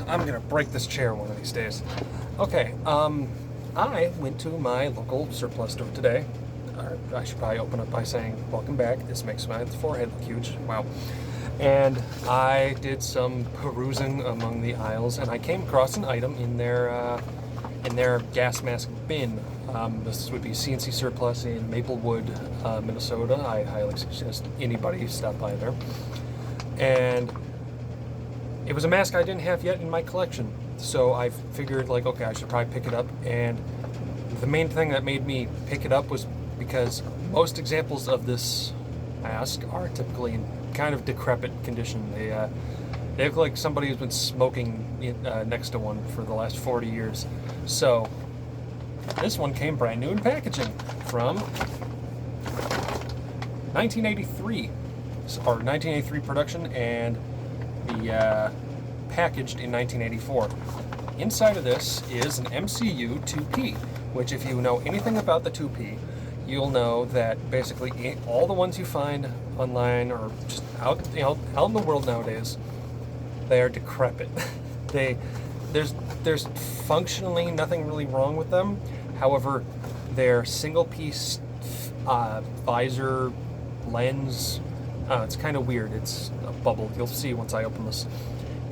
I'm gonna break this chair one of these days. Okay, I went to my local surplus store today. I should probably open up by saying, welcome back. This makes my forehead look huge. Wow. And I did some perusing among the aisles, and I came across an item in their gas mask bin. This would be CNC Surplus in Maplewood, Minnesota. I highly suggest anybody stop by there. And it was a mask I didn't have yet in my collection, so I figured, like, okay, I should probably pick it up. And the main thing that made me pick it up was because most examples of this mask are typically in kind of decrepit condition. They look like somebody who's been smoking next to one for the last 40 years. So this one came brand new in packaging from 1983, or 1983 production, and the packaged in 1984. Inside of this is an MCU-2P, which, if you know anything about the 2P, you'll know that basically all the ones you find online or just out in the world nowadays, they are decrepit. There's functionally nothing really wrong with them. However, their single piece visor lens, it's kind of weird. It's a bubble. You'll see once I open this.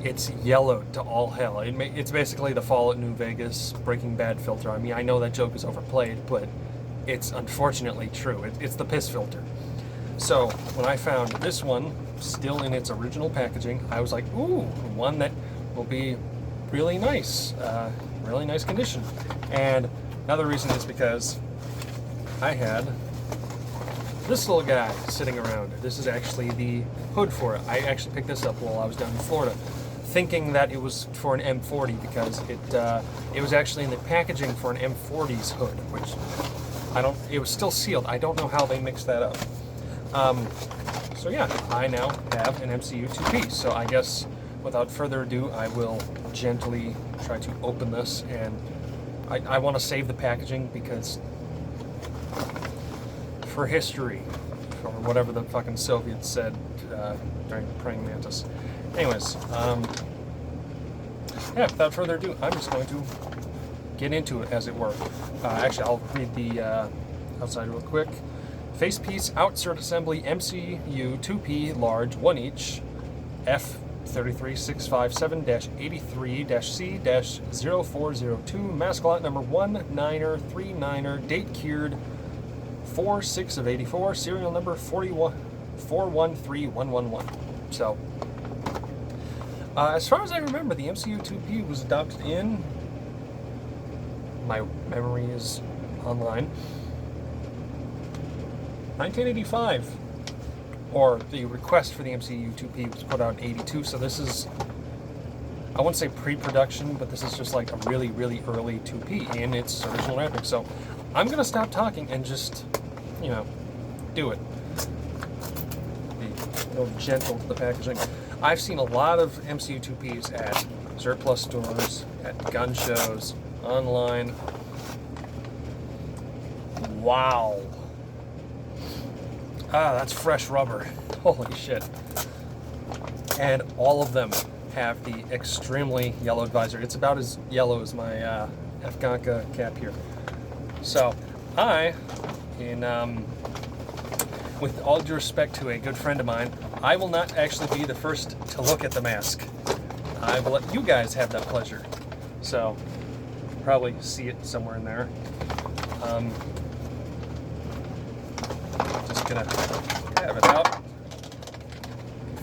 It's yellowed to all hell. It's basically the Fallout New Vegas Breaking Bad filter. I mean, I know that joke is overplayed, but it's unfortunately true. It's the piss filter. So when I found this one still in its original packaging, I was like, ooh, one that will be really nice condition. And another reason is because I had this little guy sitting around. This is actually the hood for it. I actually picked this up while I was down in Florida, thinking that it was for an M40 because it was actually in the packaging for an M40's hood, which it was still sealed. I don't know how they mixed that up. So yeah, I now have an MCU-2P. So I guess without further ado, I will gently try to open this, and I want to save the packaging because for history, or whatever the fucking Soviets said during the praying mantis. Anyways, yeah, without further ado, I'm just going to get into it, as it were. Actually, I'll read the outside real quick. Facepiece outsert assembly MCU-2P large 1 each F33657-83-C-0402 mask lot number 1939er date cured 4/6 of 84, serial number 413111. So as far as I remember, the MCU-2P was adopted in, my memory is online, 1985, or the request for the MCU-2P was put out in 82, so this is, I wouldn't say pre-production, but this is just like a really, really early 2P in its original wrapping. So I'm going to stop talking and just, do it. Be a little gentle to the packaging. I've seen a lot of MCU-2Ps at surplus stores, at gun shows, online. Wow. That's fresh rubber. Holy shit. And all of them have the extremely yellowed visor. It's about as yellow as my Afghanka cap here. So, with all due respect to a good friend of mine, I will not actually be the first to look at the mask. I will let you guys have that pleasure. So, probably see it somewhere in there. Just gonna have it out.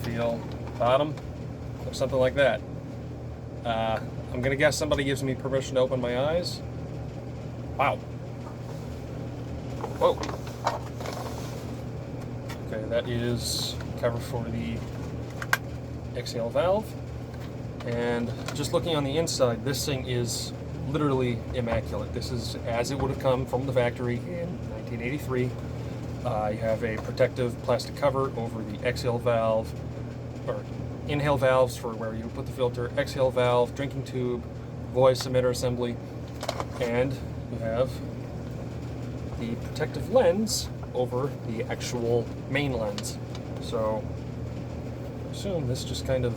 Feel bottom, or something like that. I'm gonna guess somebody gives me permission to open my eyes. Wow. Whoa. Okay, that is cover for the exhale valve. And just looking on the inside, this thing is literally immaculate. This is as it would have come from the factory in 1983. You have a protective plastic cover over the exhale valve, or inhale valves for where you put the filter, exhale valve, drinking tube, voice emitter assembly, and you have the protective lens over the actual main lens. So I assume this just kind of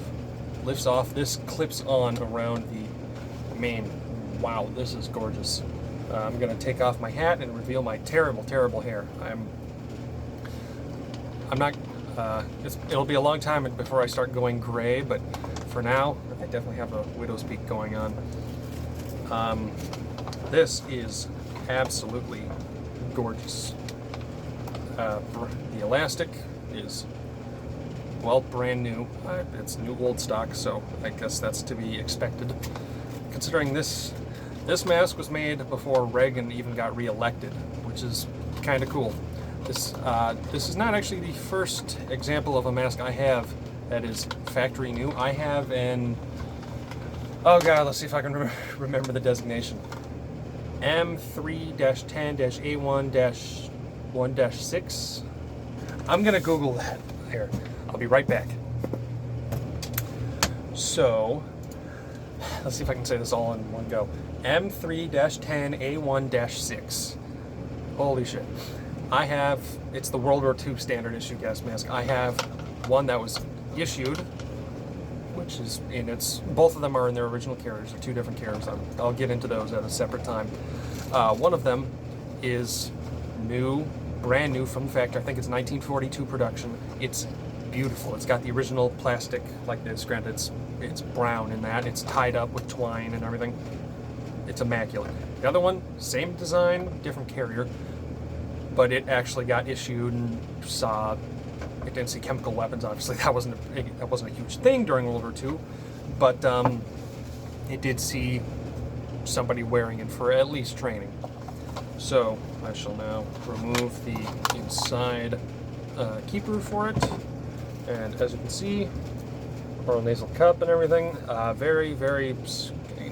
lifts off. This clips on around the main. Wow, this is gorgeous. I'm gonna take off my hat and reveal my terrible, terrible hair. I'm not. It'll be a long time before I start going gray, but for now, I definitely have a widow's peak going on. This is absolutely gorgeous. The elastic is, well, brand new. It's new old stock, so I guess that's to be expected. Considering this mask was made before Reagan even got reelected, which is kind of cool. This is not actually the first example of a mask I have that is factory new. I have an, oh god, let's see if I can remember the designation. M3-10-A1-1-6. I'm gonna Google that. Here, I'll be right back. So, let's see if I can say this all in one go. M3-10A1-6. Holy shit. I have, it's the World War II standard issue gas mask. I have one that was issued, which is in its, both of them are in their original carriers. They're two different carriers. I'll get into those at a separate time. One of them is new, brand new from the factory. I think it's 1942 production. It's beautiful. It's got the original plastic like this. Granted, it's brown in that. It's tied up with twine and everything. It's immaculate. The other one, same design, different carrier, but it actually got issued and saw. It didn't see chemical weapons. Obviously, that wasn't a huge thing during World War II, but it did see somebody wearing it for at least training. So I shall now remove the inside keeper for it, and as you can see, oral nasal cup and everything. Very, very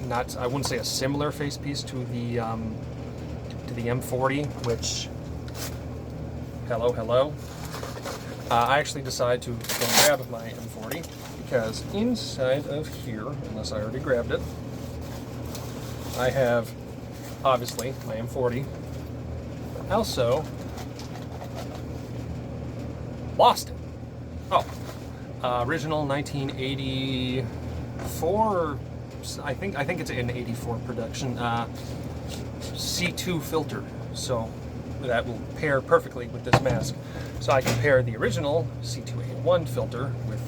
not. I wouldn't say a similar face piece to the M40, which. Hello. I actually decided to go grab my M40 because inside of here, unless I already grabbed it, I have obviously my M40. Also, lost it. Oh, original 1984. I think it's an 84 production. C2 filter. So. That will pair perfectly with this mask. So I can pair the original C2A1 filter with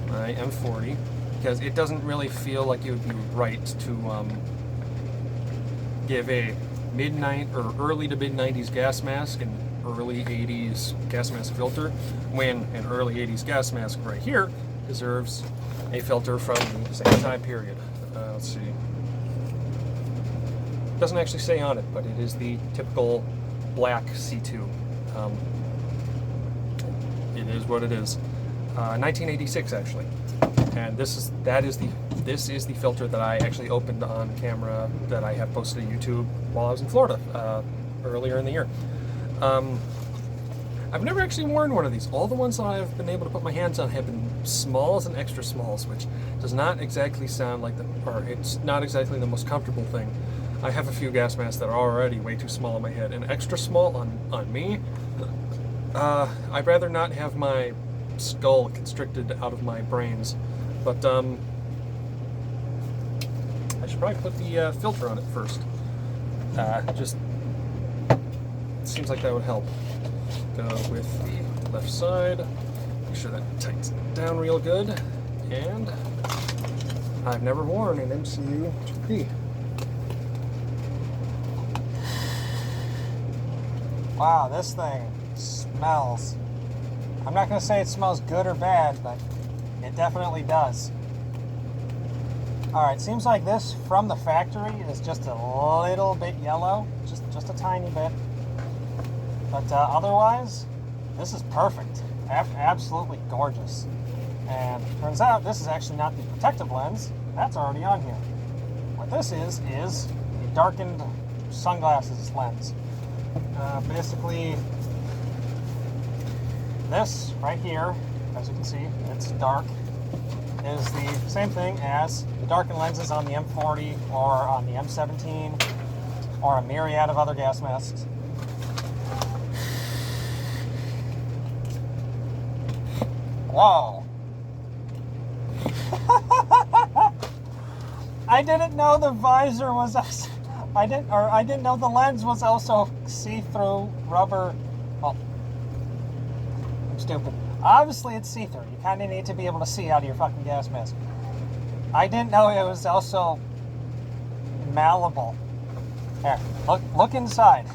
my M40 because it doesn't really feel like it would be right to give a early to mid 90s gas mask and early 80s gas mask filter when an early 80s gas mask right here deserves a filter from the same time period. Let's see. It doesn't actually say on it, but it is the typical black C2. It is what it is. 1986 actually, and this is the filter that I actually opened on camera that I have posted to YouTube while I was in Florida earlier in the year. I've never actually worn one of these. All the ones that I've been able to put my hands on have been smalls and extra smalls, which does not exactly sound like it's not exactly the most comfortable thing. I have a few gas masks that are already way too small on my head, and extra small on me. I'd rather not have my skull constricted out of my brains, but I should probably put the filter on it first. Just seems like that would help. Go with the left side. Make sure that tightens down real good, and I've never worn an MCU-2. Wow, this thing smells. I'm not going to say it smells good or bad, but it definitely does. Alright, seems like this from the factory is just a little bit yellow, just a tiny bit. But otherwise, this is perfect. Absolutely gorgeous. And turns out this is actually not the protective lens. That's already on here. What this is the darkened sunglasses lens. Basically, this right here, as you can see, it's dark, is the same thing as the darkened lenses on the M40 or on the M17 or a myriad of other gas masks. Whoa. I didn't know the visor was. I didn't know the lens was also see-through rubber. Well, I'm stupid. Obviously, it's see-through. You kind of need to be able to see out of your fucking gas mask. I didn't know it was also malleable. Here, look inside.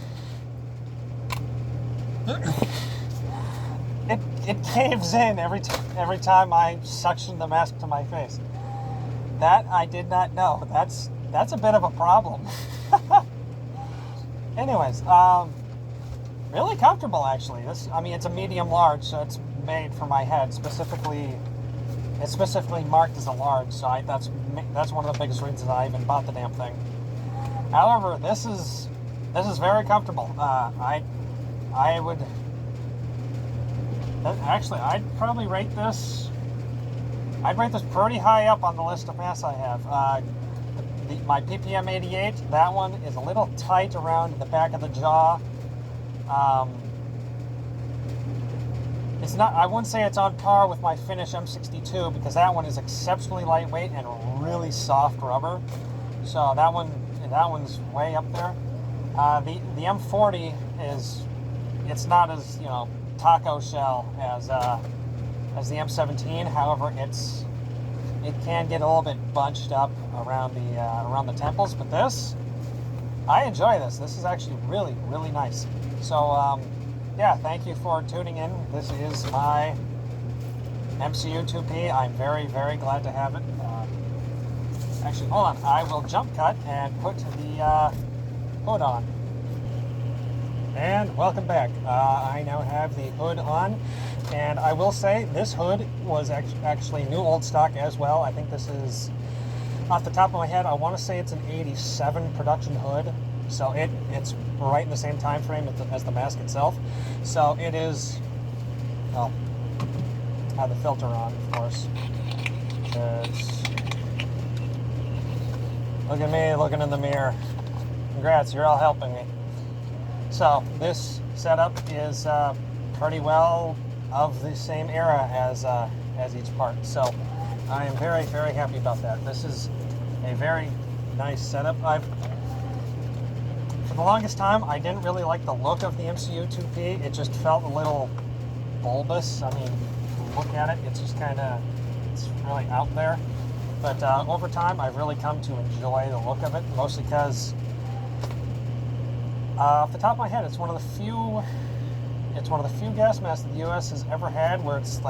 It caves in every time I suction the mask to my face. That I did not know. That's a bit of a problem. Anyways, really comfortable actually. It's a medium large, so it's made for my head specifically. It's specifically marked as a large, so that's one of the biggest reasons I even bought the damn thing. However, this is very comfortable. I would actually I'd probably rate this. I'd rate this pretty high up on the list of masks I have. My PPM 88, that one is a little tight around the back of the jaw. It's not. I wouldn't say it's on par with my Finish M62 because that one is exceptionally lightweight and really soft rubber. So that one's way up there. The M40 it's not as taco shell as the M17. However, it can get a little bit bunched up around the temples. But I enjoy this. This is actually really, really nice. So yeah, thank you for tuning in. This is my MCU-2P. I'm very, very glad to have it. Actually, hold on. I will jump cut and put the hood on. And welcome back. I now have the hood on. And I will say, this hood was actually new old stock as well. I think this is, off the top of my head, I want to say it's an 87 production hood. So it's right in the same time frame as the mask itself. So it is, well, I have the filter on, of course. Look at me looking in the mirror. Congrats, you're all helping me. So this setup is pretty well of the same era as each part. So I am very, very happy about that. This is a very nice setup. For the longest time, I didn't really like the look of the MCU-2P. It just felt a little bulbous. I mean, look at it, it's just it's really out there. But over time, I've really come to enjoy the look of it, mostly because off the top of my head, it's one of the few gas masks that the U.S. has ever had where it's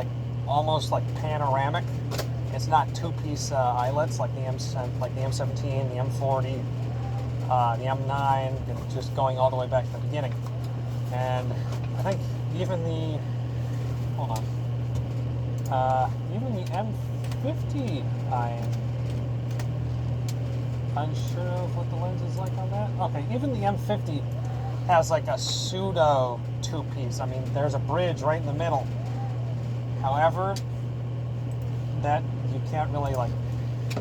almost like panoramic. It's not two-piece eyelets like the M17, the M40, the M9, and just going all the way back to the beginning. And I think even the even the M50, I'm unsure of what the lens is like on that. Okay, even the M50 has like a pseudo two-piece. I mean, there's a bridge right in the middle. However, that you can't really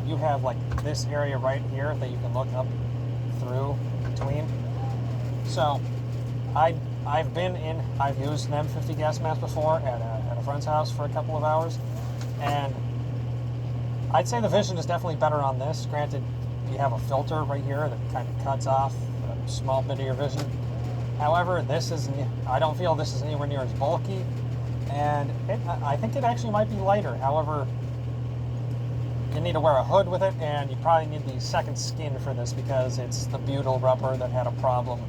you have this area right here that you can look up through between. So I've used an M50 gas mask before at a friend's house for a couple of hours, and I'd say the vision is definitely better on this. Granted, you have a filter right here that kind of cuts off a small bit of your vision. However, I don't feel this is anywhere near as bulky, and I think it actually might be lighter. However, you need to wear a hood with it, and you probably need the second skin for this because it's the butyl rubber that had a problem.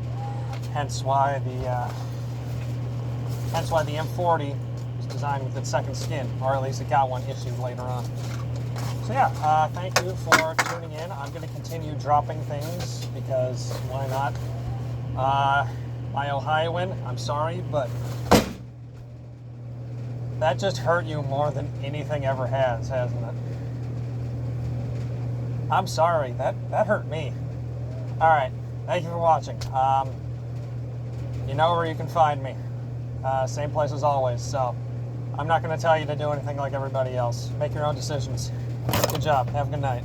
Hence why the M40 was designed with its second skin, or at least it got one issued later on. So yeah, thank you for tuning in. I'm going to continue dropping things because why not? My Ohioan, I'm sorry, but that just hurt you more than anything ever has, hasn't it? I'm sorry, that hurt me. Alright, thank you for watching. You know where you can find me. Same place as always, so I'm not going to tell you to do anything like everybody else. Make your own decisions. Good job. Have a good night.